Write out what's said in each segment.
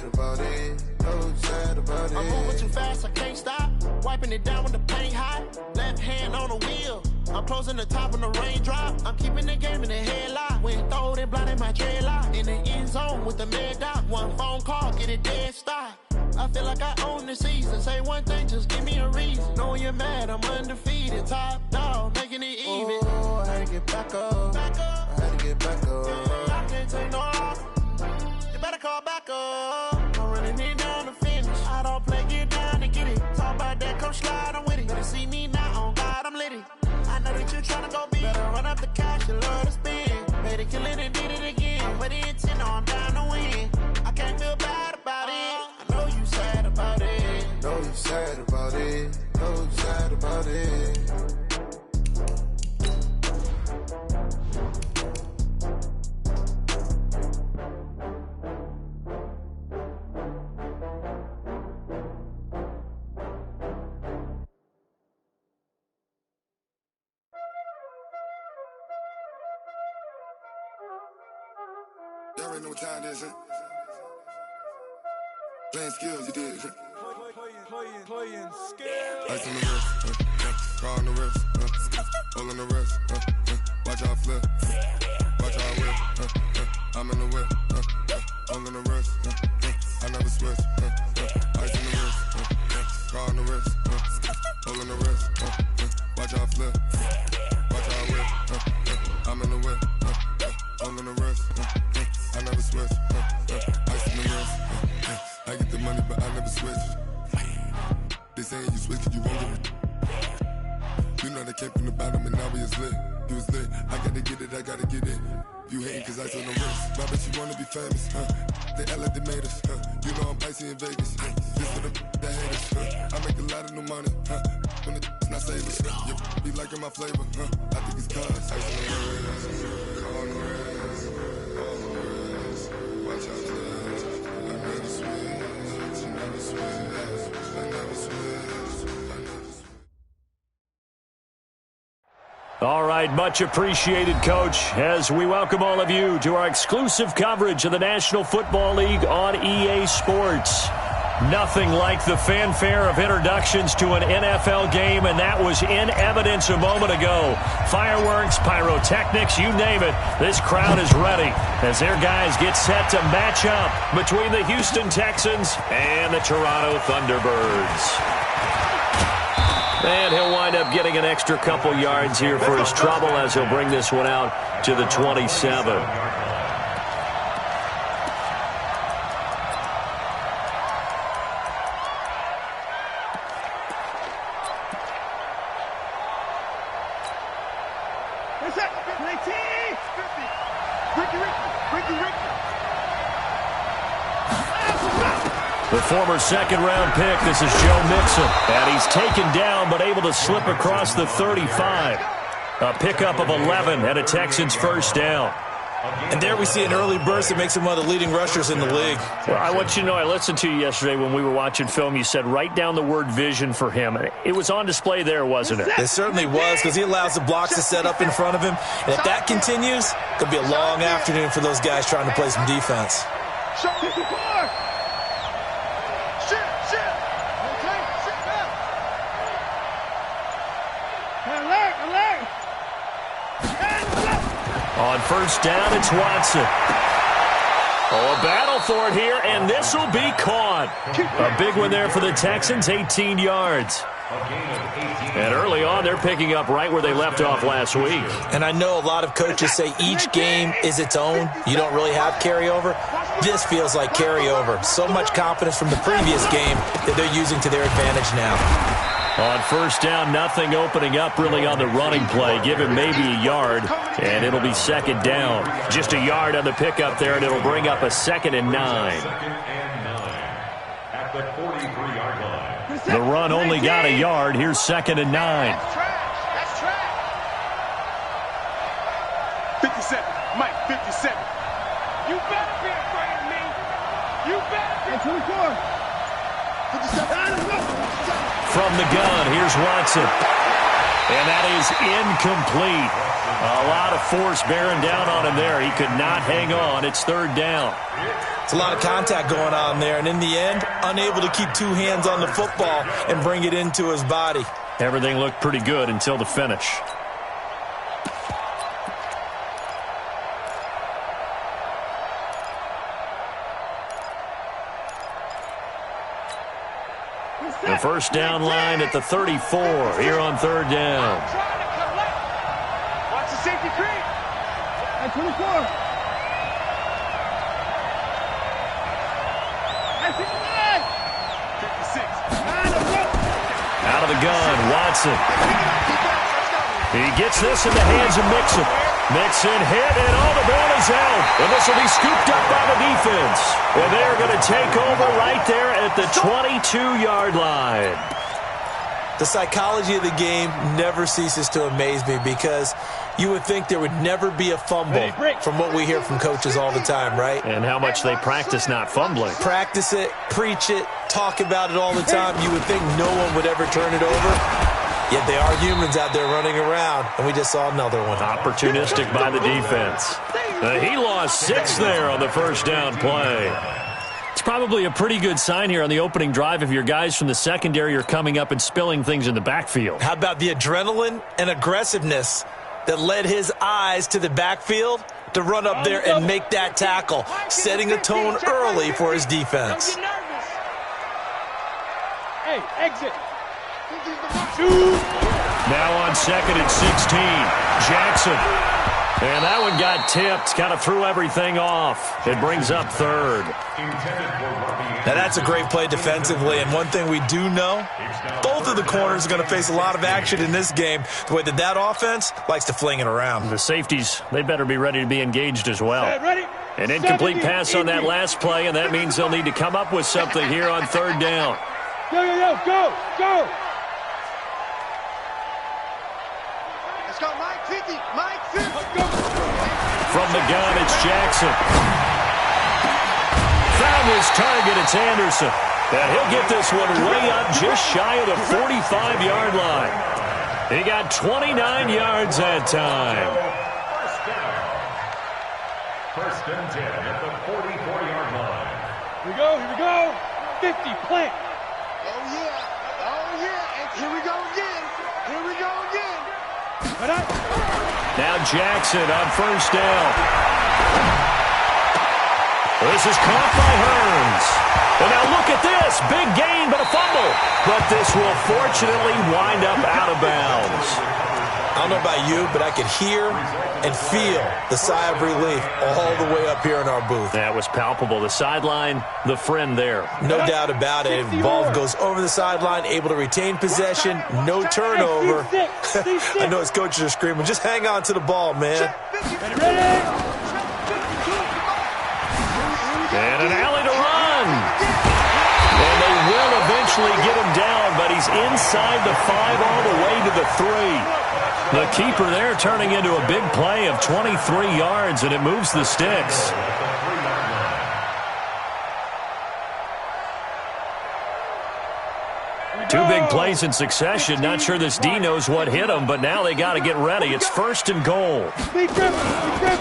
sad about it. So sad about it. I'm moving too fast, I can't stop. Wiping it down when the paint hot. Left hand on the wheel. I'm closing the top when the raindrop. I'm keeping the game in the headlock. When throwed and blinded my dreadlock. In the end zone with the mad dot. One phone call, get it dead stop. I feel like I own the season. Say one thing, just give me a reason. Knowing you're mad, I'm undefeated. Top dog, making it even. Oh, I had to get back up. Back up. I had to get back up. I can't take no loss. You better call back up. I'm running it down to finish. I don't play, get down to get it. Talk about that, come slide, I'm with it. Better see me now, on God, I'm litty. I know that you're trying to go big. Better run up the cash, you love to spend. Made it, kill it, and did it again. I'm with the intent, no, I'm down to win. I can't feel bad about it. I know you sad about it. Know you sad about it. Know you sad about it. Y'all already know what time it is, huh? Playing skills, you did. Playing skills. Ice on the wrist, car on the wrist, hole in the wrist, watch how I flip, watch how I whip, I'm in the whip, hole in the wrist, I never switch, ice on the wrist, car on the wrist, hole in the wrist, watch how I flip, watch how I whip, I'm in the whip, hole in the wrist, I never switch, ice on the wrist, I get the money but I never switch. They saying you switch, you won't get it. You know they came from the bottom and now we is lit. You was lit, I gotta get it, I gotta get it. You hating cause ice on the wrist. Why bet you wanna be famous, huh? They act like they made us, huh? You know I'm icy in Vegas, This for the that hate us, I make a lot of new money, When it's not savers, you be liking my flavor, I think it's cause ice on the wrist, car on the wrist, all on the wrist. Watch out for this, I never switch, you never switch, I never switch. All right, much appreciated, Coach, as we welcome all of you to our exclusive coverage of the National Football League on EA Sports. Nothing like the fanfare of introductions to an NFL game, and that was in evidence a moment ago. Fireworks, pyrotechnics, you name it. This crowd is ready as their guys get set to match up between the Houston Texans and the Toronto Thunderbirds. And he'll wind up getting an extra couple yards here for his trouble as he'll bring this one out to the 27. The former second-round pick, this is Joe Mixon. And he's taken down but able to slip across the 35. A pickup of 11 and a Texans first down. And there we see an early burst that makes him one of the leading rushers in the league. Well, I want you to know, I listened to you yesterday when we were watching film. You said write down the word vision for him. It was on display there, wasn't it? It certainly was, because he allows the blocks to set up in front of him. And if that continues, it could be a long afternoon for those guys trying to play some defense. On first down, it's Watson. Oh, a battle for it here, and this will be caught. A big one there for the Texans, 18 yards. And early on, they're picking up right where they left off last week. And I know a lot of coaches say each game is its own. You don't really have carryover. This feels like carryover. So much confidence from the previous game that they're using to their advantage now. On first down, nothing opening up really on the running play. Give him maybe a yard, and it'll be second down. Just a yard on the pickup there, and it'll bring up a 2nd and 9. At the 43-yard line. The run only got a yard. Here's 2nd and 9. That's track. 57. Mike, 57. You better be afraid of me. You better be. 24. 57. From the gun, here's Watson. And that is incomplete. A lot of force bearing down on him there. He could not hang on. It's 3rd down. It's a lot of contact going on there, and in the end, unable to keep two hands on the football and bring it into his body. Everything looked pretty good until the finish. The first down line at the 34 here on third down. Watch the safety creep. At 24. At 56. Out of the gun, Watson. He gets this in the hands of Mixon. Mixon hit, and the ball is out. And this will be scooped up by the defense. And they're going to take over right there at the 22-yard line. The psychology of the game never ceases to amaze me because you would think there would never be a fumble from what we hear from coaches all the time, right? And how much they practice not fumbling. Practice it, preach it, talk about it all the time. You would think no one would ever turn it over. Yet they are humans out there running around, and we just saw another one. Opportunistic by the defense. He lost 6 there on the first down play. It's probably a pretty good sign here on the opening drive if your guys from the secondary are coming up and spilling things in the backfield. How about the adrenaline and aggressiveness that led his eyes to the backfield to run up there and make that tackle, setting a tone early for his defense. Hey, exit. Now on second and 16, Jackson. And that one got tipped, kind of threw everything off. It brings up third. Now that's a great play defensively, and one thing we do know, both of the corners are going to face a lot of action in this game, the way that offense likes to fling it around. The safeties, they better be ready to be engaged as well. Ready? An incomplete pass on that last play, and that means they'll need to come up with something here on third down. Go. Let's go, Mike 50. Mike 50. From the gun, it's Jackson. Found his target, it's Anderson. And he'll get this one way up just shy of the 45-yard line. He got 29 yards that time. First and 10 at the 44-yard line. Here we go. 50, plant. Oh, yeah. And here we go again. Now Jackson on first down. This is caught by Hearns. And now look at this. Big gain, but a fumble. But this will fortunately wind up out of bounds. I don't know about you, but I could hear and feel the sigh of relief all the way up here in our booth. That was palpable. The sideline, the friend there. No doubt about it. Ball goes over the sideline, able to retain possession, no turnover. I know his coaches are screaming, just hang on to the ball, man. And an alley to run. And they will eventually get him down, but he's inside the 5 all the way to the 3. The keeper there turning into a big play of 23 yards, and it moves the sticks. Two big plays in succession. Not sure this D knows what hit him, but now they got to get ready. It's first and goal.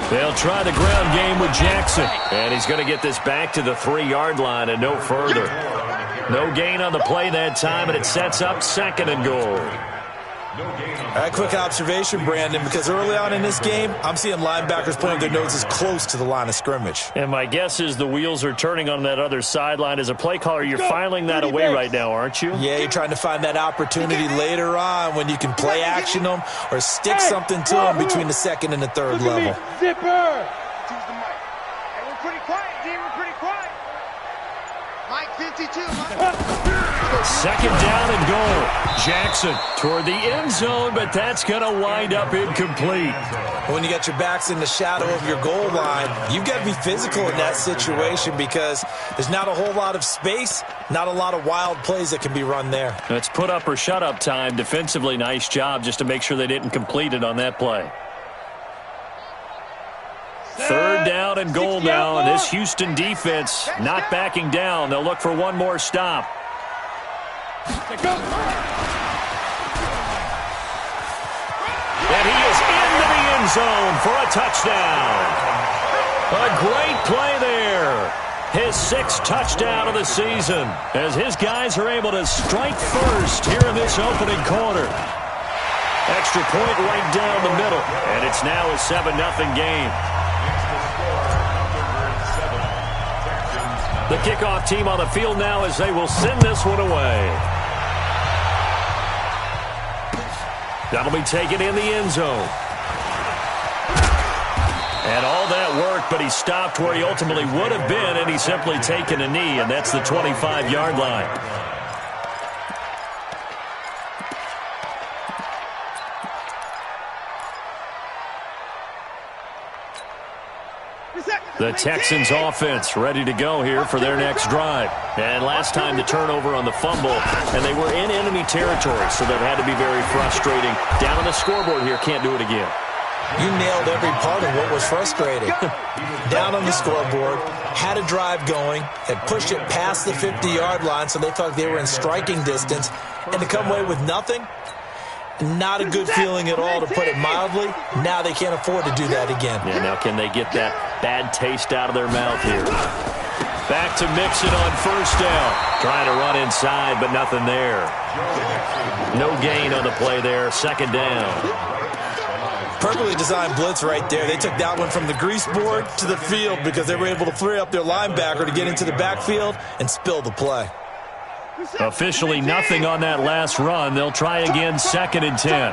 They'll try the ground game with Jackson, and he's going to get this back to the 3-yard line and no further. No gain on the play that time, and it sets up second and goal. All right, quick observation, Brandon, because early on in this game, I'm seeing linebackers pointing their noses close to the line of scrimmage. And my guess is the wheels are turning on that other sideline. As a play caller, you're filing that away right now, aren't you? Yeah, you're trying to find that opportunity later on when you can play action them or stick something to them between the second and the third level. Zipper! Choose the mic. Hey, we're pretty quiet, D. We're pretty quiet. Mike 52, Mike. Second down and goal. Jackson toward the end zone, but that's going to wind up incomplete. When you got your backs in the shadow of your goal line, you've got to be physical in that situation because there's not a whole lot of space, not a lot of wild plays that can be run there. It's put up or shut up time. Defensively, nice job just to make sure they didn't complete it on that play. Third down and goal now, and this Houston defense not backing down. They'll look for one more stop. And he is into the end zone for a touchdown. A great play there. His 6th touchdown of the season as his guys are able to strike first here in this opening quarter. Extra point right down the middle, and it's now a 7-0 game. The kickoff team on the field now as they will send this one away. That'll be taken in the end zone. And all that work, but he stopped where he ultimately would have been, and he's simply taken a knee, and that's the 25-yard line. The Texans offense ready to go here for their next drive. And last time the turnover on the fumble, and they were in enemy territory, so that had to be very frustrating. Down on the scoreboard here, can't do it again. You nailed every part of what was frustrating. Down on the scoreboard, had a drive going, had pushed it past the 50-yard line, so they thought they were in striking distance, and to come away with nothing, not a good feeling at all, to put it mildly. Now they can't afford to do that again. Yeah, now can they get that bad taste out of their mouth here? Back to Mixon on first down. Trying to run inside, but nothing there. No gain on the play there. Second down. Perfectly designed blitz right there. They took that one from the grease board to the field because they were able to free up their linebacker to get into the backfield and spill the play. Officially nothing on that last run. They'll try again, 2nd and 10.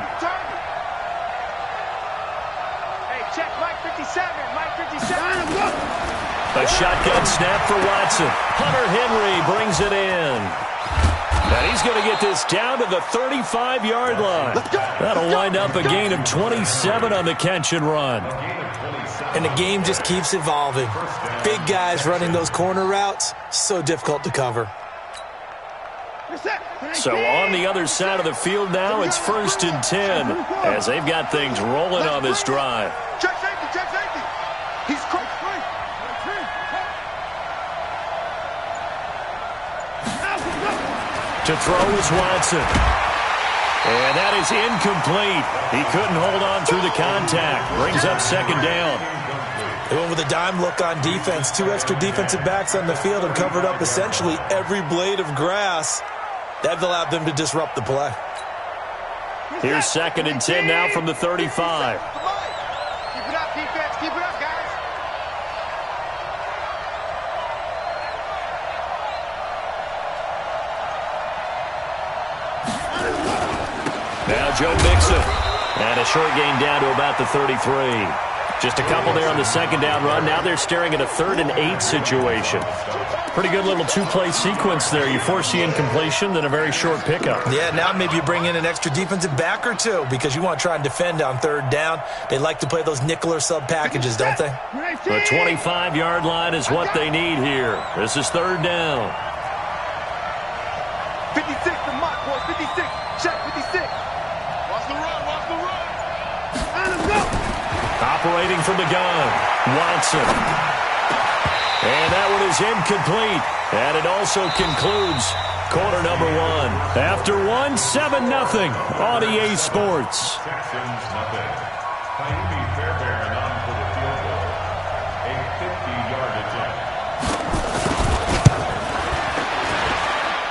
Hey, check Mike 57. Mike 57. A shotgun snap for Watson. Hunter Henry brings it in. And he's going to get this down to the 35-yard line. That'll wind up a gain of 27 on the catch and run. And the game just keeps evolving. Big guys running those corner routes, so difficult to cover. So on the other side of the field now, it's 1st and 10 as they've got things rolling on this drive. Check safety, check safety. He's quick. To throw is Watson. And that is incomplete. He couldn't hold on through the contact. Brings up 2nd down. They went with a dime look on defense. 2 extra defensive backs on the field and covered up essentially every blade of grass. That allowed them to disrupt the play. Here's 2nd and 10 now from the 35. Keep it up, defense. Keep it up, guys. Now Joe Mixon. And a short gain down to about the 33. Just a couple there on the 2nd down run. Now they're staring at a 3rd and 8 situation. Pretty good little 2-play sequence there. You force the incompletion, then a very short pickup. Yeah, now maybe you bring in an extra defensive back or two because you want to try and defend on 3rd down. They like to play those nickel or sub packages, don't they? The 25-yard line is what they need here. This is 3rd down. 56 to Mott, boys. 56. Check 56. Watch the run. Watch the run. Let's go. Operating from the gun, Watson. And that one is incomplete. And it also concludes quarter number 1. After 1, 7-0 on EA Sports. Texans nothing. Miami Fairbairn on for the field goal. A 50-yard attempt.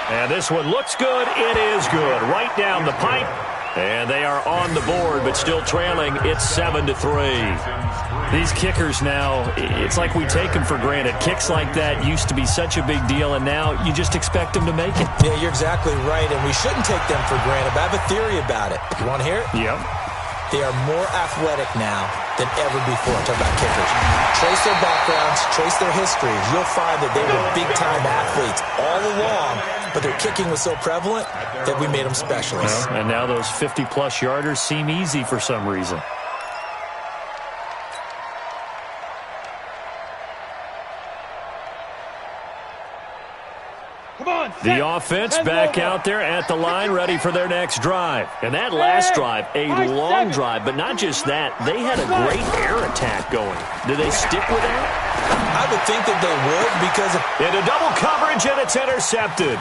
And this one looks good. It is good. Right down the pipe. And they are on the board, but still trailing. It's 7-3. These kickers now, it's like we take them for granted. Kicks like that used to be such a big deal, and now you just expect them to make it. Yeah, you're exactly right, and we shouldn't take them for granted. But I have a theory about it. You want to hear it? Yep. They are more athletic now than ever before. I'm talking about kickers. Trace their backgrounds, trace their histories. You'll find that they were big-time athletes all along, but their kicking was so prevalent that we made them specialists. And now those 50-plus yarders seem easy for some reason. The offense back out there at the line, ready for their next drive. And that last drive, a long drive, but not just that. They had a great air attack going. Do they stick with that? I would think that they would because into double coverage, and it's intercepted.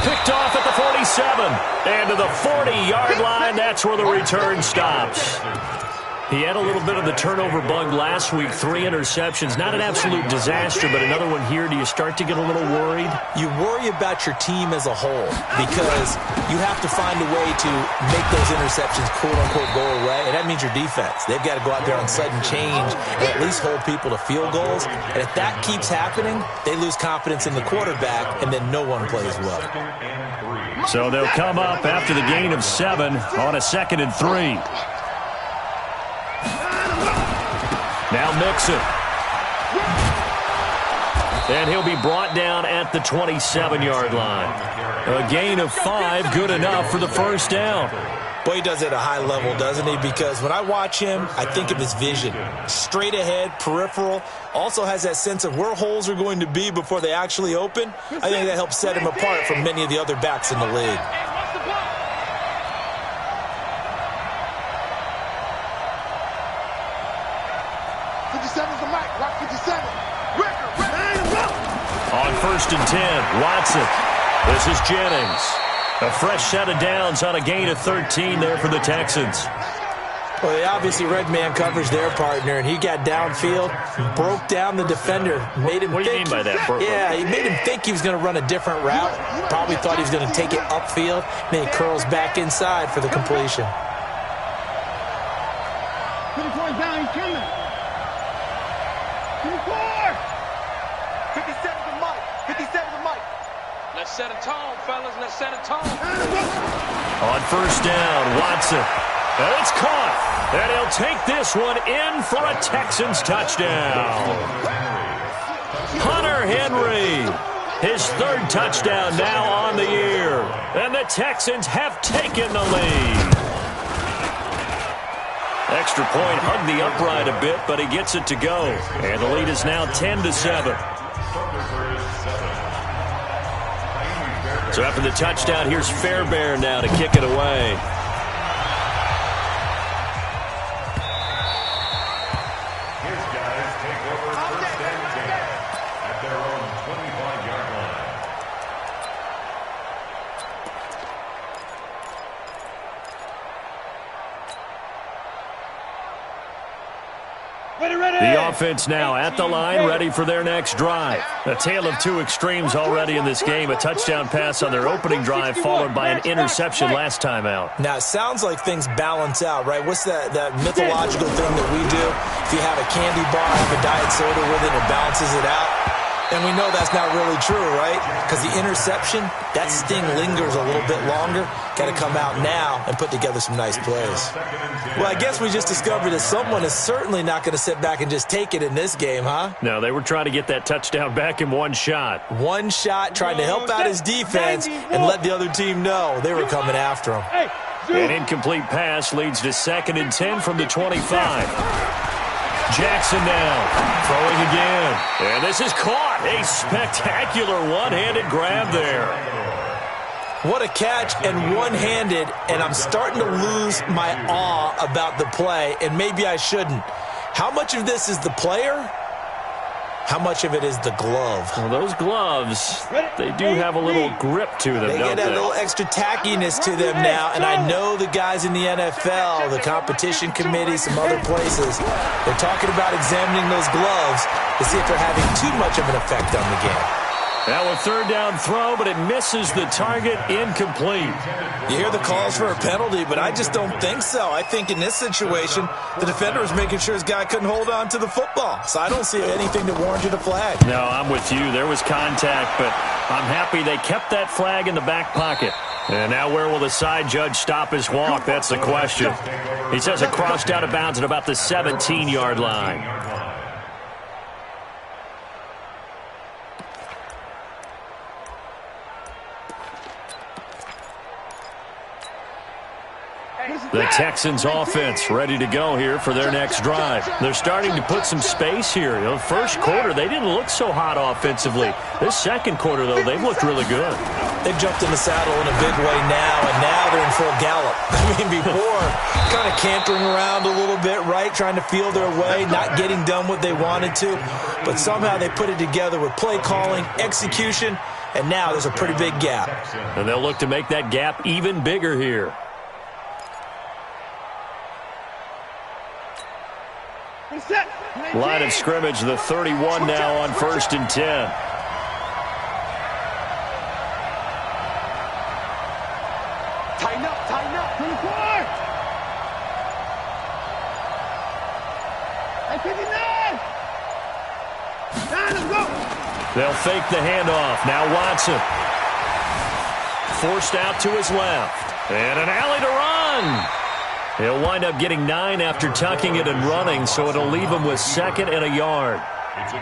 Picked off at the 47. And to the 40-yard line, that's where the return stops. He had a little bit of the turnover bug last week, 3 interceptions. Not an absolute disaster, but another one here. Do you start to get a little worried? You worry about your team as a whole because you have to find a way to make those interceptions, quote-unquote, go away, and that means your defense. They've got to go out there on sudden change and at least hold people to field goals, and if that keeps happening, they lose confidence in the quarterback, and then no one plays well. So they'll come up after the gain of 7 on a 2nd and 3. Now Mixon. And he'll be brought down at the 27-yard line. A gain of 5, good enough for the first down. Boy, he does it at a high level, doesn't he? Because when I watch him, I think of his vision. Straight ahead, peripheral. Also has that sense of where holes are going to be before they actually open. I think that helps set him apart from many of the other backs in the league. On 1st and 10, Watson. This is Jennings. A fresh set of downs on a gain of 13 there for the Texans. Well, they obviously read man coverage their partner, and he got downfield, broke down the defender, made him What do you think, mean by that? Yeah, he made him think he was going to run a different route. Probably thought he was going to take it upfield. Then he curls back inside for the completion. 24 down, he's coming. 24! 57 to Mike. 57 to Mike. Let's set a tone, fellas. Let's set a tone. On 1st down, Watson. And it's caught. And he'll take this one in for a Texans touchdown. Hunter Henry. His 3rd touchdown now on the year. And the Texans have taken the lead. Extra point hugged the upright a bit, but he gets it to go. And the lead is now 10-7. So after the touchdown, here's Fairbairn now to kick it away. His guys take over 1st and 10 at their own 25-yard line. The offense now at the line, ready for their next drive. A tale of 2 extremes already in this game. A touchdown pass on their opening drive, followed by an interception last time out. Now, it sounds like things balance out, right? What's that mythological thing that we do? If you have a candy bar, have a diet soda with it, it balances it out. And we know that's not really true, right? Because the interception, that sting lingers a little bit longer. Got to come out now and put together some nice plays. Well, I guess we just discovered that someone is certainly not going to sit back and just take it in this game, huh? No, they were trying to get that touchdown back in one shot. One shot, trying to help out his defense and let the other team know they were coming after him. An incomplete pass leads to 2nd and 10 from the 25. Jackson now, throwing again. And this is caught. A spectacular one-handed grab there. What a catch and one-handed, and I'm starting to lose my awe about the play, and maybe I shouldn't. How much of this is the player? How much of it is the glove? Well, those gloves, they do have a little grip to them, They don't get that little extra tackiness to them now, and I know the guys in the NFL, the competition committee, some other places, they're talking about examining those gloves to see if they're having too much of an effect on the game. Now a 3rd down throw, but it misses the target, incomplete. You hear the calls for a penalty, but I just don't think so. I think in this situation, the defender was making sure his guy couldn't hold on to the football. So I don't see anything that warranted a flag. No, I'm with you. There was contact, but I'm happy they kept that flag in the back pocket. And now where will the side judge stop his walk? That's the question. He says it crossed out of bounds at about the 17-yard line. The Texans offense ready to go here for their next drive. They're starting to put some space here. You know, first quarter, they didn't look so hot offensively. This second quarter, though, they've looked really good. They've jumped in the saddle in a big way now, and now they're in full gallop. I mean, before, kind of cantering around a little bit, right, trying to feel their way, not getting done what they wanted to. But somehow they put it together with play calling, execution, and now there's a pretty big gap. And they'll look to make that gap even bigger here. Line of scrimmage, the 31 now on 1st and 10. Tighten up, tighten up. 24. Hey, 59. Let's go. They'll fake the handoff. Now Watson. Forced out to his left. And an alley to run. He'll wind up getting 9 after tucking it and running, so it'll leave him with 2nd and a yard.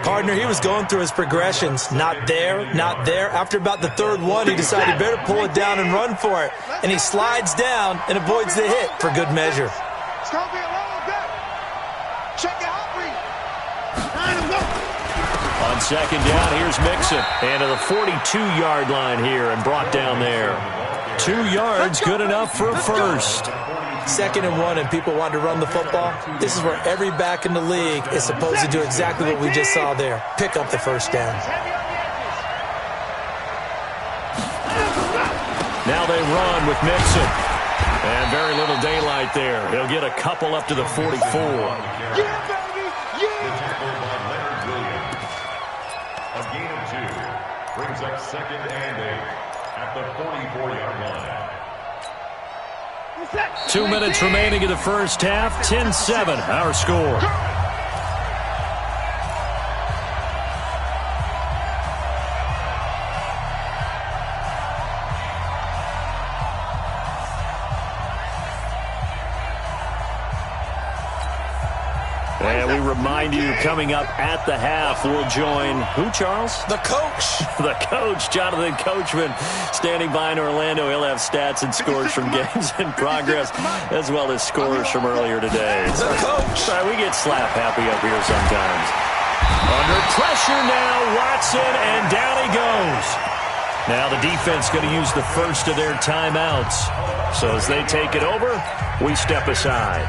Partner, he was going through his progressions. Not there, not there. After about the 3rd one, he decided better pull it down and run for it. And he slides down and avoids the hit for good measure. It's going to be a long day. Check it out, read. 9 go. On 2nd down, here's Mixon. And to the 42-yard line here and brought down there. 2 yards, good enough for a first. 2nd and 1, and people want to run the football. This is where every back in the league is supposed to do exactly what we just saw there. Pick up the first down. Now they run with Mixon. And very little daylight there. He'll get a couple up to the 44. Yeah, baby. Yeah. A gain of 2 brings up 2nd and 8 at the 44-yard line. 2 minutes remaining in the first half. 10-7, our score. And we remind you, coming up at the half, we'll join who, Charles? The coach. The coach, Jonathan Coachman, standing by in Orlando. He'll have stats and scores from games in progress, as well as scores from earlier today. The coach. Sorry, we get slap happy up here sometimes. Under pressure now, Watson, and down he goes. Now the defense going to use the first of their timeouts. So as they take it over, we step aside.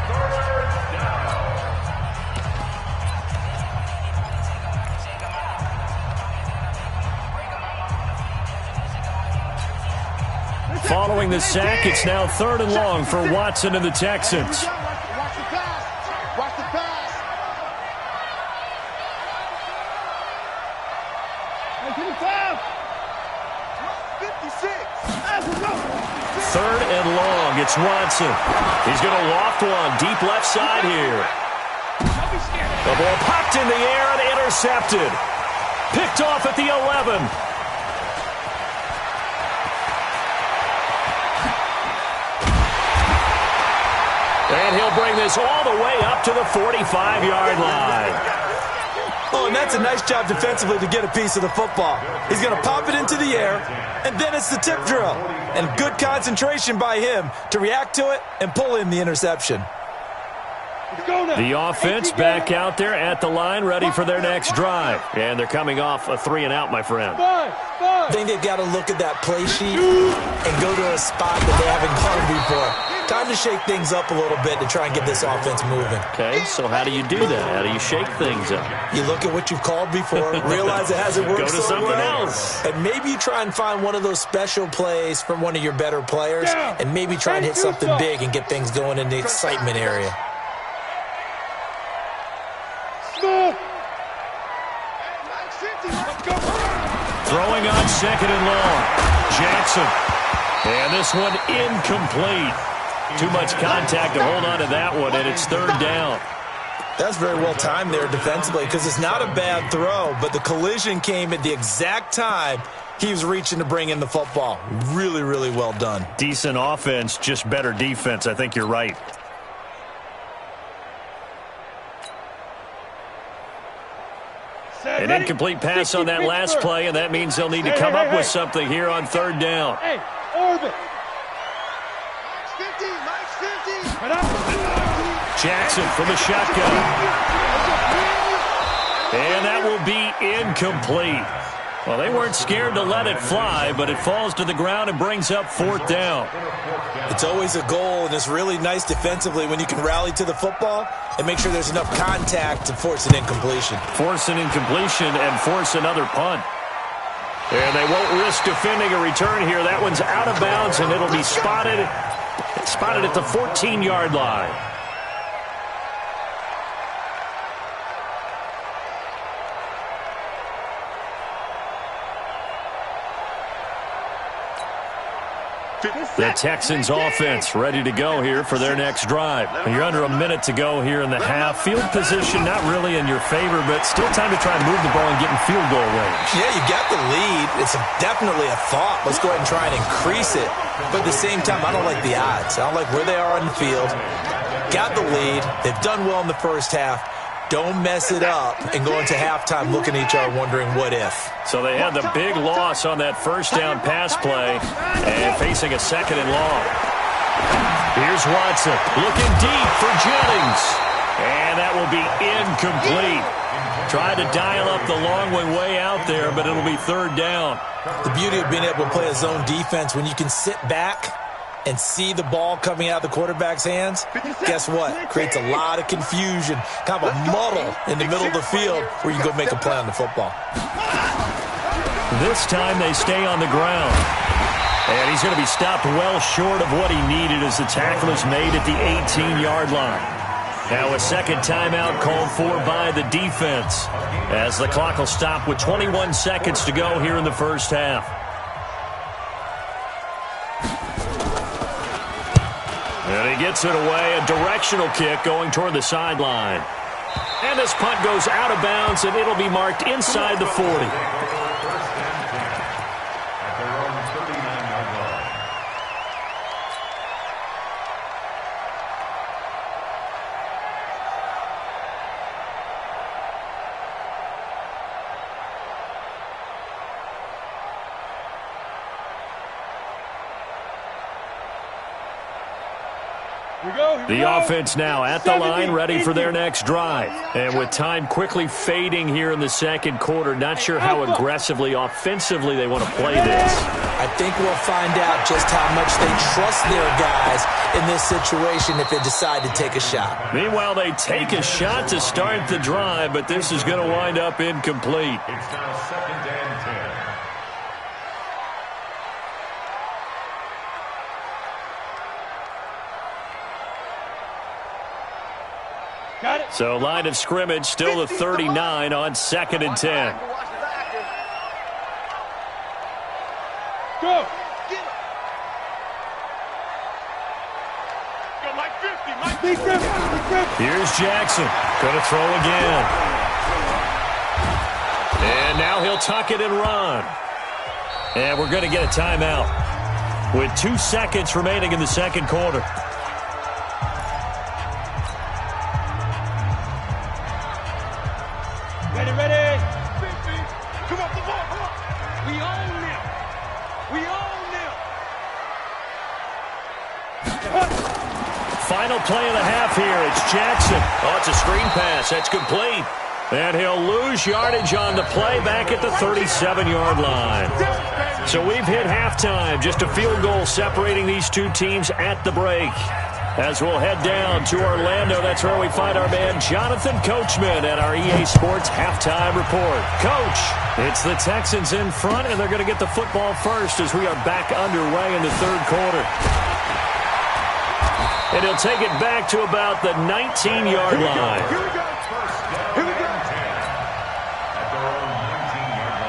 Following the sack, it's now 3rd and long for Watson and the Texans. Watch the pass. Watch the pass. 55. 56. 3rd and long, it's Watson. He's going to loft one, deep left side here. The ball popped in the air and intercepted. Picked off at the 11. And he'll bring this all the way up to the 45-yard line. Oh, and that's a nice job defensively to get a piece of the football. He's going to pop it into the air, and then it's the tip drill. And good concentration by him to react to it and pull in the interception. The offense back out there at the line, ready for their next drive. And they're coming off a 3-and-out, my friend. I think they've got to look at that play sheet and go to a spot that they haven't gone before. Time to shake things up a little bit to try and get this offense moving. Okay, so how do you do that? How do you shake things up? You look at what you've called before, realize it hasn't worked Go to so something well, else. and maybe you try and find one of those special plays from one of your better players, and maybe try and hit something big and get things going in the excitement area. Throwing on 2nd and long. Jackson. And this one incomplete. Too much contact to hold on to that one, and it's 3rd down. That's very well timed there defensively because it's not a bad throw, but the collision came at the exact time he was reaching to bring in the football. Really, really well done. Decent offense, just better defense. I think you're right. An incomplete pass on that last play, and that means they'll need to come up with something here on 3rd down. Hey, orbit. Max 50. Jackson from the shotgun. And that will be incomplete. Well, they weren't scared to let it fly, but it falls to the ground and brings up 4th down. It's always a goal, and it's really nice defensively when you can rally to the football and make sure there's enough contact to force an incompletion. Force an incompletion and force another punt. And they won't risk defending a return here. That one's out of bounds, and it'll be spotted at the 14-yard line. The Texans offense ready to go here for their next drive. You're under a minute to go here in the half. Field position not really in your favor, but still time to try and move the ball and get in field goal range. Yeah, you got the lead. It's definitely a thought. Let's go ahead and try and increase it. But at the same time, I don't like the odds. I don't like where they are on the field. Got the lead. They've done well in the first half. Don't mess it up and go into halftime looking at each other wondering what if. So they had the big loss on that first down pass play and facing a second and long. Here's Watson looking deep for Jennings. And that will be incomplete. Tried to dial up the long way out there, but it'll be third down. The beauty of being able to play a zone defense, when you can sit back and see the ball coming out of the quarterback's hands, guess what? Creates a lot of confusion, kind of a muddle in the middle of the field where you go make a play on the football. This time they stay on the ground. And he's going to be stopped well short of what he needed as the tackle is made at the 18-yard line. Now a second timeout called for by the defense as the clock will stop with 21 seconds to go here in the first half. And he gets it away, a directional kick going toward the sideline. And this punt goes out of bounds, and it'll be marked inside the 40. The offense now at the line, ready for their next drive. And with time quickly fading here in the second quarter, not sure how aggressively, offensively they want to play this. I think we'll find out just how much they trust their guys in this situation if they decide to take a shot. Meanwhile, they take a shot to start the drive, but this is going to wind up incomplete. It's now second and 10. So line of scrimmage still the 39 on second and 10. Go. Go, Mike 50, Mike 50. Here's Jackson. Going to throw again. And now he'll tuck it and run. And we're going to get a timeout with 2 seconds remaining in the second quarter. Ready. 50. Come on, come on. We own them. We own them. Final play of the half here. It's Jackson. Oh, it's a screen pass. That's complete. And he'll lose yardage on the play back at the 37-yard line. So we've hit halftime. Just a field goal separating these two teams at the break. As we'll head down to Orlando, that's where we find our man Jonathan Coachman at our EA Sports Halftime Report. Coach, it's the Texans in front, and they're going to get the football first as we are back underway in the third quarter. And he'll take it back to about the 19-yard line. Here we go. Here we go. At their own 19-yard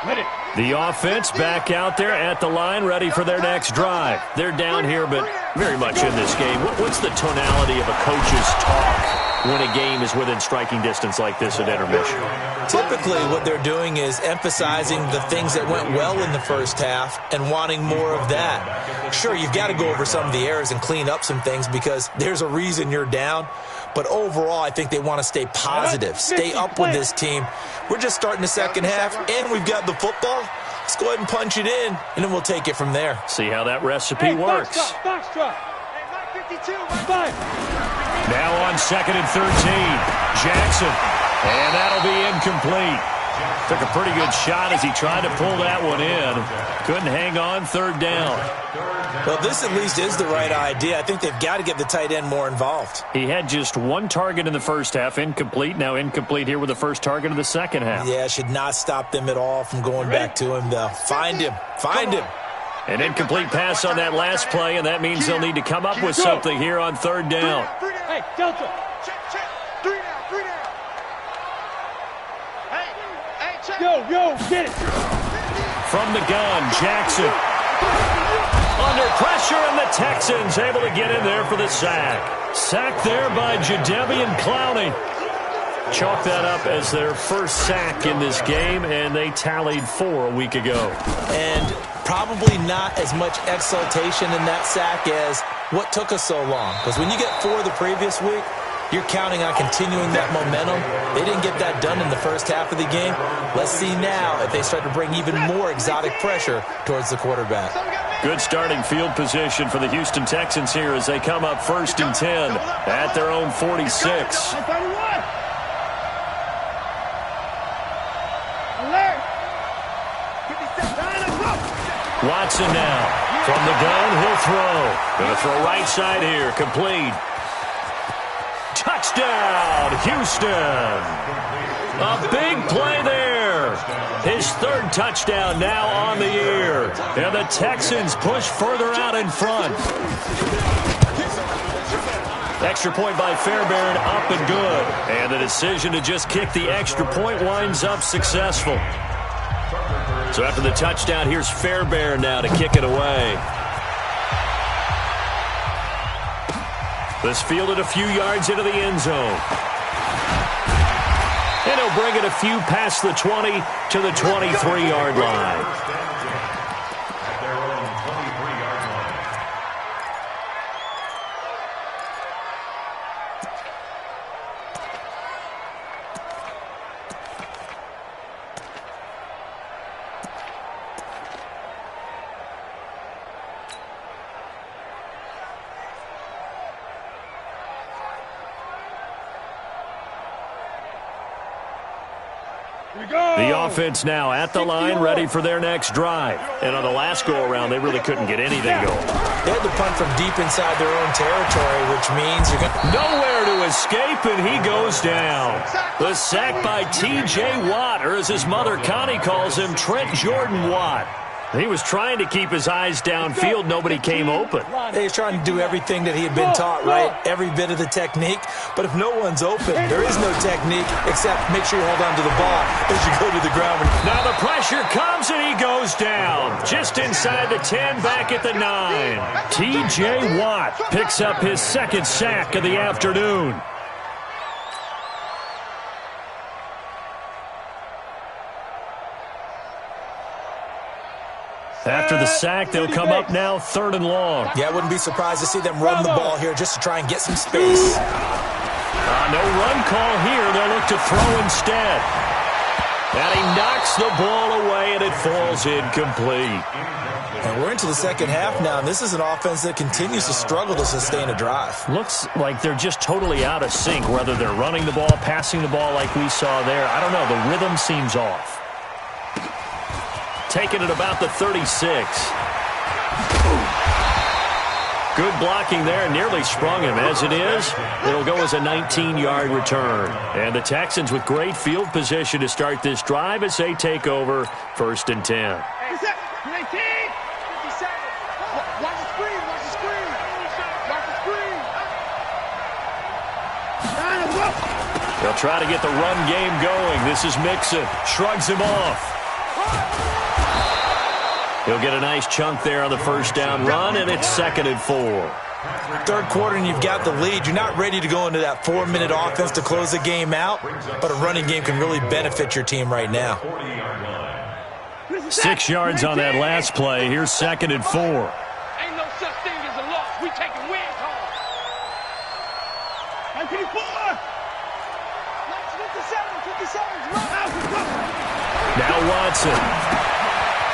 line. Ready. The offense back out there at the line, ready for their next drive. They're down here, but very much in this game. What's the tonality of a coach's talk when a game is within striking distance like this at intermission? Typically, what they're doing is emphasizing the things that went well in the first half and wanting more of that. Sure, you've got to go over some of the errors and clean up some things because there's a reason you're down. But overall, I think they want to stay positive, stay up with this team. We're just starting the second half, and we've got the football. Let's go ahead and punch it in, and then we'll take it from there. See how that recipe works. Box drop. Hey, Mike 52, Mike 5. Now on second and 13, Jackson. And that'll be incomplete. Took a pretty good shot as he tried to pull that one in. Couldn't hang on, third down. Well, this at least is the right idea. I think they've got to get the tight end more involved. He had just one target in the first half, incomplete. Now incomplete here with the first target of the second half. Yeah, should not stop them at all from going back to him, though. Find him. Find him. An incomplete pass on that last play, and that means they'll need to come up with something here on third down. Hey, Delta. Check. 3 down. Hey, check. Yo, get it. from the gun. Jackson under pressure, and the Texans able to get in there for the sack. Sacked there by Jadeveon Clowney. Chalk that up as their first sack in this game, and they tallied 4 a week ago. And probably not as much exultation in that sack as what took us so long. Because when you get 4 the previous week, you're counting on continuing that momentum. They didn't get that done in the first half of the game. Let's see now if they start to bring even more exotic pressure towards the quarterback. Good starting field position for the Houston Texans here as they come up 1st and 10 at their own 46. Watson now from the gun. He'll throw. Going to throw right side here. Complete. Touchdown, Houston. A big play there. His 3rd touchdown now on the year. And the Texans push further out in front. Extra point by Fairbairn, up and good. And the decision to just kick the extra point winds up successful. So after the touchdown, here's Fairbairn now to kick it away. This fielded a few yards into the end zone. And he'll bring it a few past the 20 to the 23-yard line. The offense now at the line, ready for their next drive. And on the last go-around, they really couldn't get anything going. They had to punt from deep inside their own territory, which means you're going to... Nowhere to escape, and he goes down. The sack by T.J. Watt, or as his mother Connie calls him, Trent Jordan Watt. He was trying to keep his eyes downfield. Nobody came open. He was trying to do everything that he had been taught, right? Every bit of the technique. But if no one's open, there is no technique except make sure you hold on to the ball as you go to the ground. Now the pressure comes, and he goes down. Just inside the 10, back at the 9. T.J. Watt picks up his 2nd sack of the afternoon. After the sack, they'll come up now 3rd and long. Yeah, I wouldn't be surprised to see them run the ball here just to try and get some space. No run call here. They'll look to throw instead. And he knocks the ball away, and it falls incomplete. And we're into the second half now, and this is an offense that continues to struggle to sustain a drive. Looks like they're just totally out of sync, whether they're running the ball, passing the ball like we saw there. I don't know. The rhythm seems off. Taken at about the 36. Good blocking there. Nearly sprung him. As it is, it'll go as a 19-yard return. And the Texans with great field position to start this drive as they take over 1st and 10. They'll try to get the run game going. This is Mixon. Shrugs him off. He'll get a nice chunk there on the 1st down run, and it's 2nd and 4. 3rd quarter, and you've got the lead. You're not ready to go into that 4-minute offense to close the game out, but a running game can really benefit your team right now. 6 yards on that last play. Here's 2nd and 4. Ain't no such thing as a loss. We taking wins home. 57. Now Watson.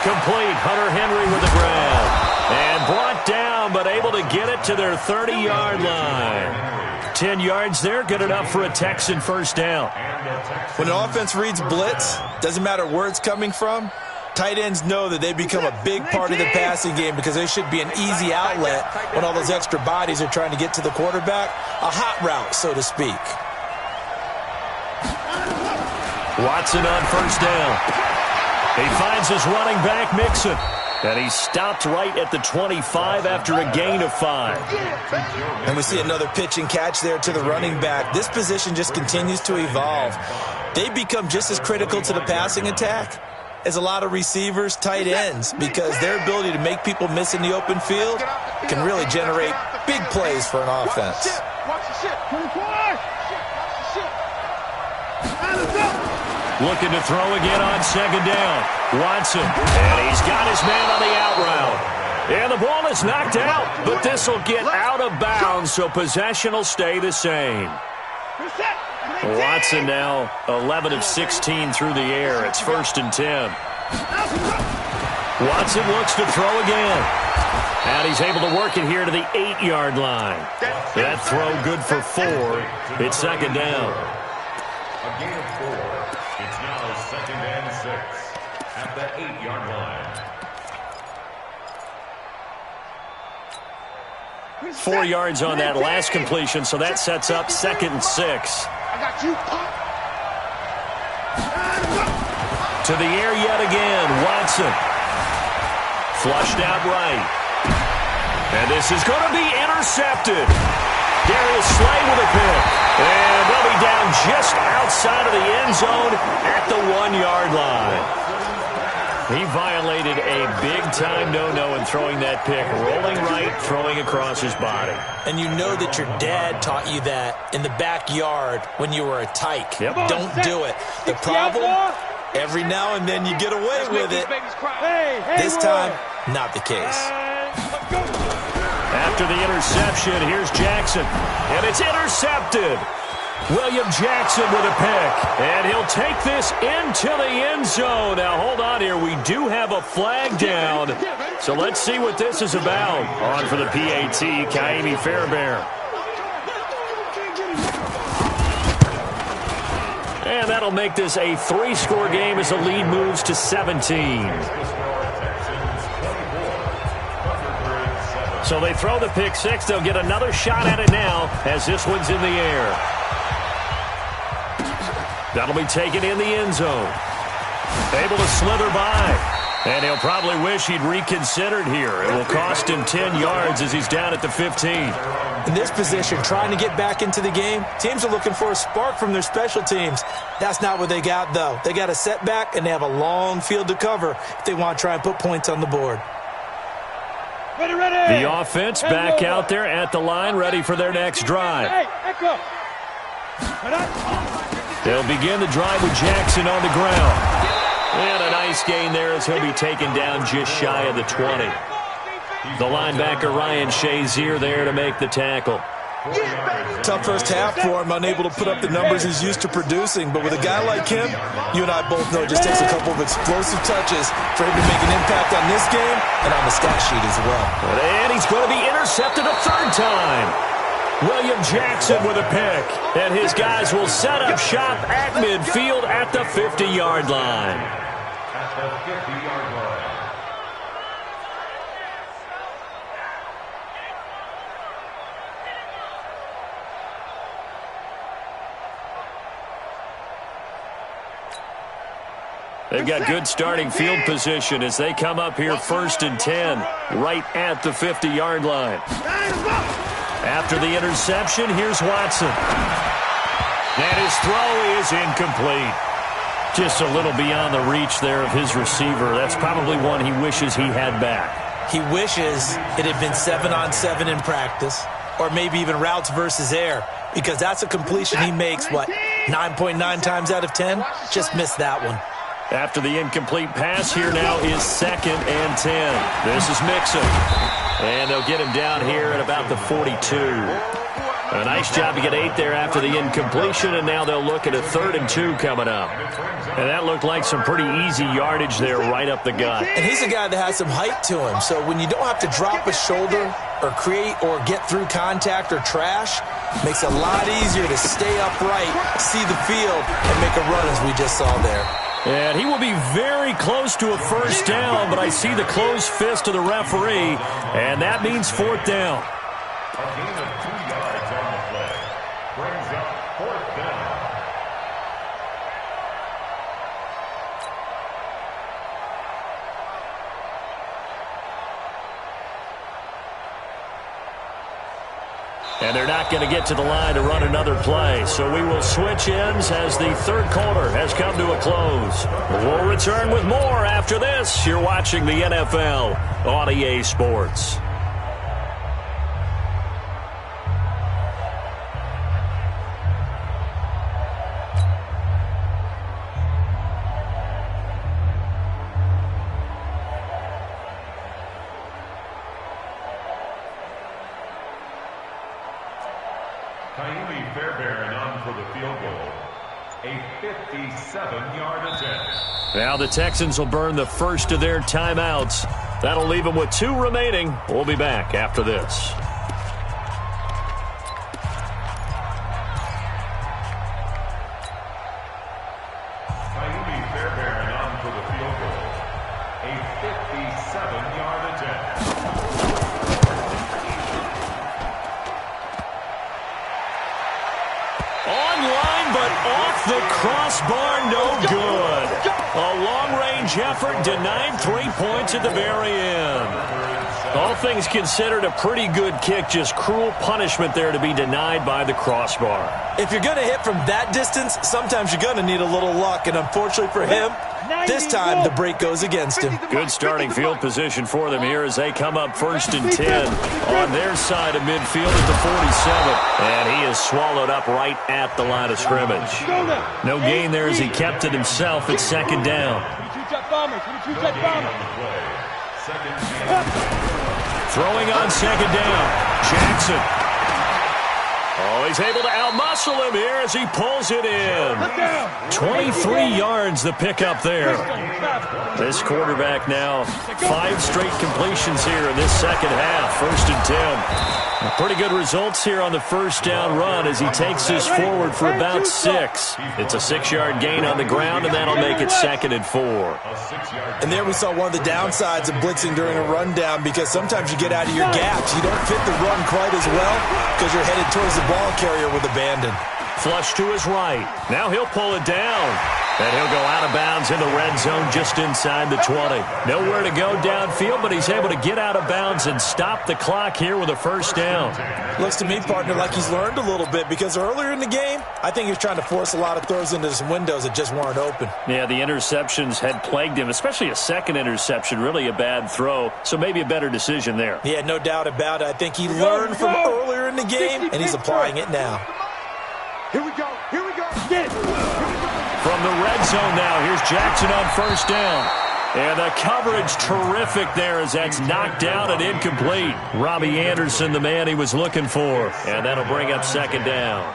Complete. Hunter Henry with the grab. And brought down, but able to get it to their 30-yard line. 10 yards there, good enough for a Texan 1st down. When an offense reads blitz, doesn't matter where it's coming from, tight ends know that they become a big part of the passing game because they should be an easy outlet when all those extra bodies are trying to get to the quarterback. A hot route, so to speak. Watson on 1st down. He finds his running back, Mixon. And he stopped right at the 25 after a gain of 5. And we see another pitch and catch there to the running back. This position just continues to evolve. They become just as critical to the passing attack is a lot of receivers, tight ends, because their ability to make people miss in the open field can really generate big plays for an offense. Watch the shit. 24. Looking to throw again on second down. Watson, and he's got his man on the out route. And the ball is knocked out, but this will get out of bounds, so possession will stay the same. Watson now 11 of 16 through the air. It's 1st and 10. Watson looks to throw again. And he's able to work it here to the 8-yard line. That throw good for 4. It's 2nd down. A gain of 4. It's now 2nd and 6 at the 8-yard line. 4 yards on that last completion, so that sets up 2nd and 6. I got you. To the air yet again, Watson. Flushed out right. And this is going to be intercepted. Darius Slay with a pick. And they'll be down just outside of the end zone at the 1-yard line. He violated a big-time no-no in throwing that pick. Rolling right, throwing across his body. And you know that your dad taught you that in the backyard when you were a tyke. Yep. Don't do it. The problem, every now and then you get away with it. This time, not the case. After the interception, here's Jackson. And it's intercepted. William Jackson with a pick. And he'll take this into the end zone. Now, hold on here. We do have a flag down. So let's see what this is about. On for the PAT, Kaimi Fairbairn. And that'll make this a 3-score game as the lead moves to 17. So they throw the pick six. They'll get another shot at it now as this one's in the air. That'll be taken in the end zone. Able to slither by. And he'll probably wish he'd reconsidered here. It will cost him 10 yards as he's down at the 15. In this position, trying to get back into the game, teams are looking for a spark from their special teams. That's not what they got, though. They got a setback, and they have a long field to cover if they want to try and put points on the board. The offense back out there at the line, ready for their next drive. They'll begin the drive with Jackson on the ground. And a nice gain there as he'll be taken down just shy of the 20. The linebacker Ryan Shazier there to make the tackle. Tough first half for him, unable to put up the numbers he's used to producing. But with a guy like him, you and I both know it just takes a couple of explosive touches for him to make an impact on this game and on the stat sheet as well. And he's going to be intercepted a third time. William Jackson with a pick. And his guys will set up shop at midfield at the 50-yard line. At the 50-yard line. They've got good starting field position as they come up here 1st and 10, right at the 50-yard line. After the interception, here's Watson. And his throw is incomplete. Just a little beyond the reach there of his receiver. That's probably one he wishes he had back. He wishes it had been 7-on-7 in practice, or maybe even routes versus air, because that's a completion he makes, 9.9 times out of 10? Just missed that one. After the incomplete pass, here now is 2nd and 10. This is Mixon. And they'll get him down here at about the 42. A nice job to get 8 there after the incompletion, and now they'll look at a 3rd and 2 coming up. And that looked like some pretty easy yardage there right up the gut. And he's a guy that has some height to him, so when you don't have to drop a shoulder or create or get through contact or trash, makes it a lot easier to stay upright, see the field, and make a run as we just saw there. And he will be very close to a first down, but I see the closed fist of the referee, and that means 4th down. A gain of 2 yards on the play. Brings up 4th down. And they're not going to get to the line to run another play. So we will switch ends as the third quarter has come to a close. We'll return with more after this. You're watching the NFL on EA Sports. A 57-yard attempt. Now the Texans will burn the first of their timeouts. That'll leave them with 2 remaining. We'll be back after this. Fairbairn on for the field goal. A 57-yard attempt. Online, but off the crossbar, no good. A long-range effort denied 3 points at the very end. All things considered, a pretty good kick, just cruel punishment there to be denied by the crossbar. If you're going to hit from that distance, sometimes you're going to need a little luck, and unfortunately for him, this time the break goes against him. Good starting field position for them here as they come up 1st and 10 on their side of midfield at the 47. And he is swallowed up right at the line of scrimmage. No gain there as he kept it himself at 2nd down. Throwing on 2nd down, Jackson. Oh, he's able to outmuscle him here as he pulls it in. 23 yards the pickup there. This quarterback now 5 straight completions here in this second half. 1st and 10. Pretty good results here on the 1st down run as he takes this forward for about 6. It's a 6-yard gain on the ground, and that'll make it 2nd and 4. And there we saw one of the downsides of blitzing during a rundown, because sometimes you get out of your gaps. You don't fit the run quite as well because you're headed towards the ball carrier with abandon. Flush to his right. Now he'll pull it down. And he'll go out of bounds in the red zone just inside the 20. Nowhere to go downfield, but he's able to get out of bounds and stop the clock here with a 1st down. Looks to me, partner, like he's learned a little bit, because earlier in the game, I think he was trying to force a lot of throws into some windows that just weren't open. Yeah, the interceptions had plagued him, especially a second interception, really a bad throw. So maybe a better decision there. Yeah, no doubt about it. I think he learned from earlier in the game, and he's applying it now. Here we go. Here we go. Get it. From the red zone now, here's Jackson on 1st down. And the coverage terrific there as that's knocked down and incomplete. Robbie Anderson, the man he was looking for. And that'll bring up 2nd down.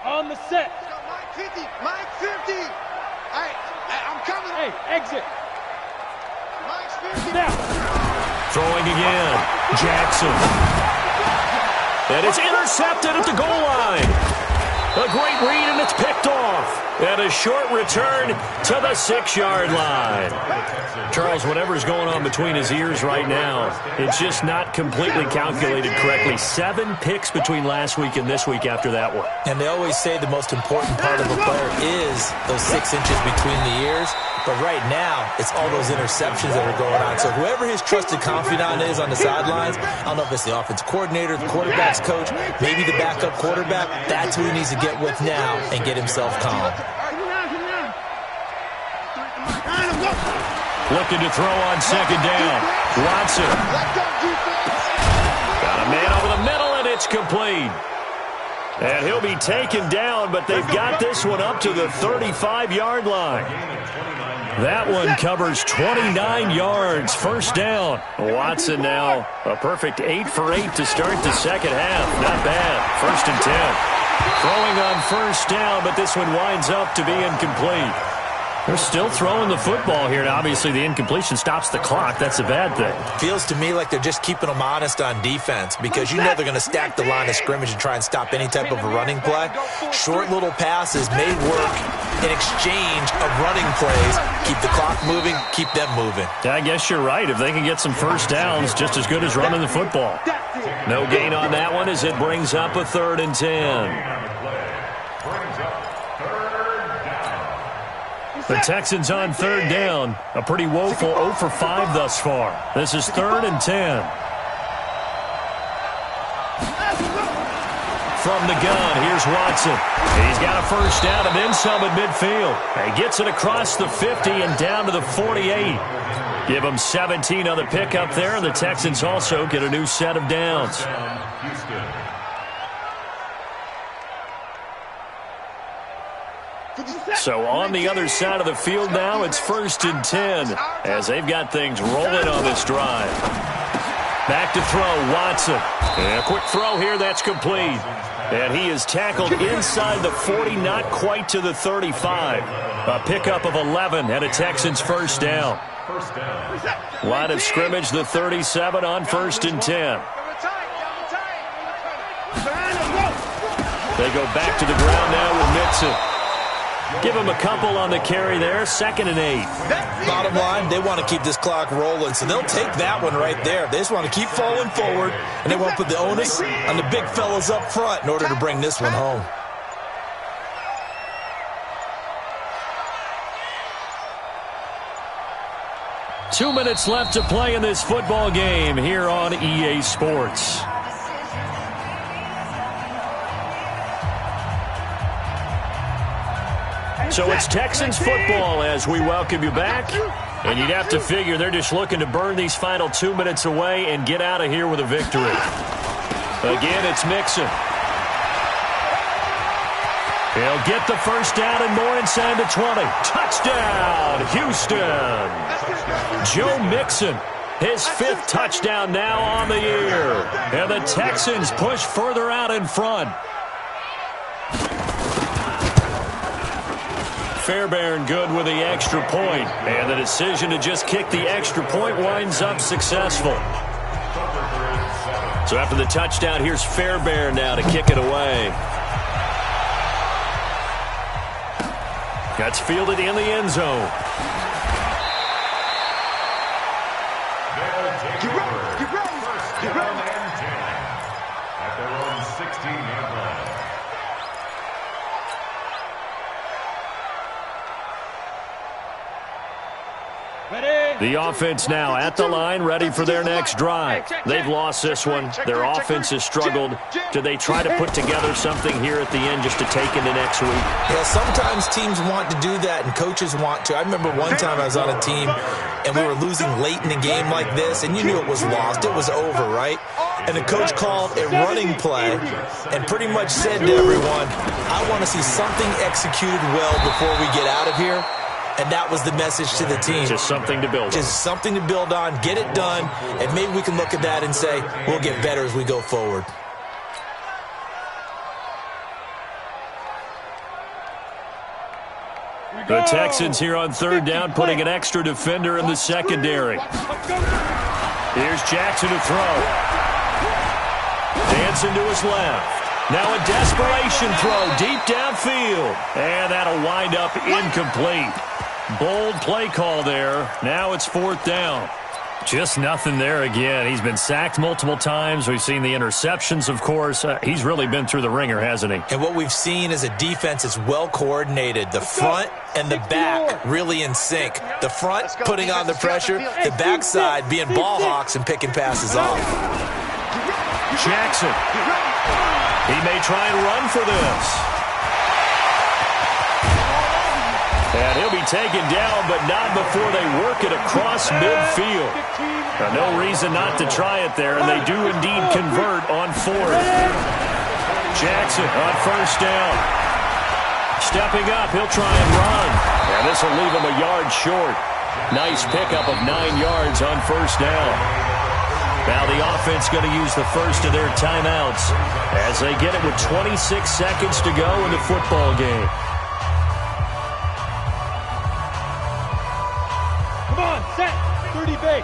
On the set. Mike 50. Mike 50. I'm coming. Hey, exit. Mike's 50. Now. Throwing again. Jackson. And it's intercepted at the goal line. A great read, and it's picked off. And a short return to the 6-yard line. Charles, whatever's going on between his ears right now, it's just not completely calculated correctly. 7 picks between last week and this week after that one. And they always say the most important part of a player is those 6 inches between the ears. But right now, it's all those interceptions that are going on. So whoever his trusted confidant is on the sidelines, I don't know if it's the offense coordinator, the quarterback's coach, maybe the backup quarterback, that's who he needs to get with now and get himself calm. Looking to throw on 2nd down. Watson. Got a man over the middle, and it's complete. And he'll be taken down, but they've got this one up to the 35-yard line. That one covers 29 yards. 1st down. Watson now a perfect 8 for 8 to start the second half. Not bad. 1st and 10. Throwing on 1st down, but this one winds up to be incomplete. They're still throwing the football here, and obviously the incompletion stops the clock. That's a bad thing. Feels to me like they're just keeping them honest on defense, because you know they're going to stack the line of scrimmage and try and stop any type of a running play. Short little passes may work in exchange of running plays. Keep the clock moving, keep them moving. I guess you're right. If they can get some 1st downs, just as good as running the football. No gain on that one as it brings up a 3rd and 10. The Texans on third down. A pretty woeful 0 for 5 thus far. This is 3rd and 10. From the gun, here's Watson. He's got a first down and then some at midfield. He gets it across the 50 and down to the 48. Give him 17 on the pickup there, and the Texans also get a new set of downs. So on the other side of the field now, it's 1st and 10 as they've got things rolling on this drive. Back to throw, Watson. And a quick throw here, that's complete. And he is tackled inside the 40, not quite to the 35. A pickup of 11 and a Texans first down. Line of scrimmage, the 37 on 1st and 10. They go back to the ground now with Mixon. Give him a couple on the carry there, 2nd and 8. Bottom line, they want to keep this clock rolling, so they'll take that one right there. They just want to keep falling forward, and they want to put the onus on the big fellas up front in order to bring this one home. Two minutes left to play in this football game here on EA Sports. So it's Texans football as we welcome you back. And you'd have to figure they're just looking to burn these final 2 minutes away and get out of here with a victory. Again, it's Mixon. He'll get the first down and more inside the 20. Touchdown, Houston. Joe Mixon, his 5th touchdown now on the year. And the Texans push further out in front. Fairbairn good with the extra point, and the decision to just kick the extra point winds up successful. So after the touchdown, here's Fairbairn now to kick it away. That's fielded in the end zone. Get ready. At their own 16-yard line. The offense now at the line, ready for their next drive. They've lost this one. Their offense has struggled. Do they try to put together something here at the end just to take into next week? Yeah, sometimes teams want to do that, and coaches want to. I remember one time I was on a team, and we were losing late in a game like this, and you knew it was lost. It was over, right? And the coach called a running play and pretty much said to everyone, I want to see something executed well before we get out of here. And that was the message to the team. Just something to build on. Just something to build on, get it done, and maybe we can look at that and say, we'll get better as we go forward. The Texans here on third down, putting an extra defender in the secondary. Here's Jackson to throw. Dancing to his left. Now a desperation throw deep downfield. And that'll wind up incomplete. Bold play call there. Now it's 4th down. Just nothing there again. He's been sacked multiple times. We've seen the interceptions, of course. He's really been through the ringer, hasn't he? And what we've seen is a defense that's well coordinated. The front and the back really in sync. The front putting on the pressure. The backside being ball hawks and picking passes off. Jackson. He may try and run for this. And he'll be taken down, but not before they work it across midfield. Now, no reason not to try it there, and they do indeed convert on 4th. Jackson on 1st down. Stepping up, he'll try and run. And this will leave him a yard short. Nice pickup of 9 yards on 1st down. Now the offense going to use the first of their timeouts as they get it with 26 seconds to go in the football game. Come on, set. 30 base.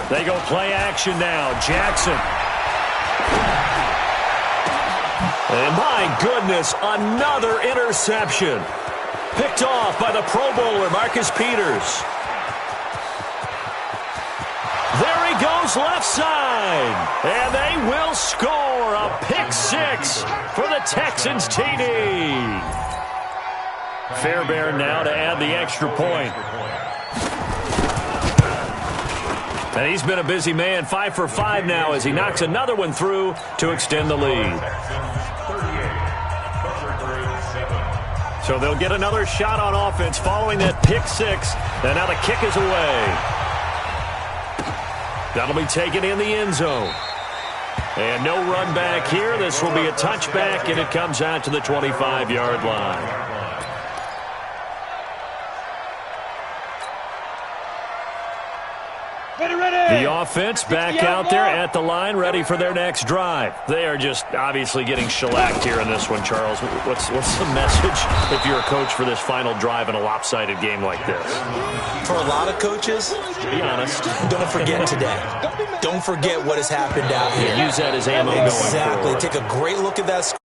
They go play action now. Jackson. And my goodness, another interception. Picked off by the Pro Bowler, Marcus Peters. There he goes left side. And they will score a pick six for the Texans TD. Fairbairn now to add the extra point. And he's been a busy man, 5 for 5 now as he knocks another one through to extend the lead. So they'll get another shot on offense following that pick six. And now the kick is away. That'll be taken in the end zone. And no run back here. This will be a touchback, and it comes out to the 25-yard line. The offense back out there at the line, ready for their next drive. They are just obviously getting shellacked here in this one, Charles. What's the message if you're a coach for this final drive in a lopsided game like this? For a lot of coaches, to be honest, don't forget today. Don't forget what has happened out here. Use that as ammo going forward. Exactly. Take a great look at that score.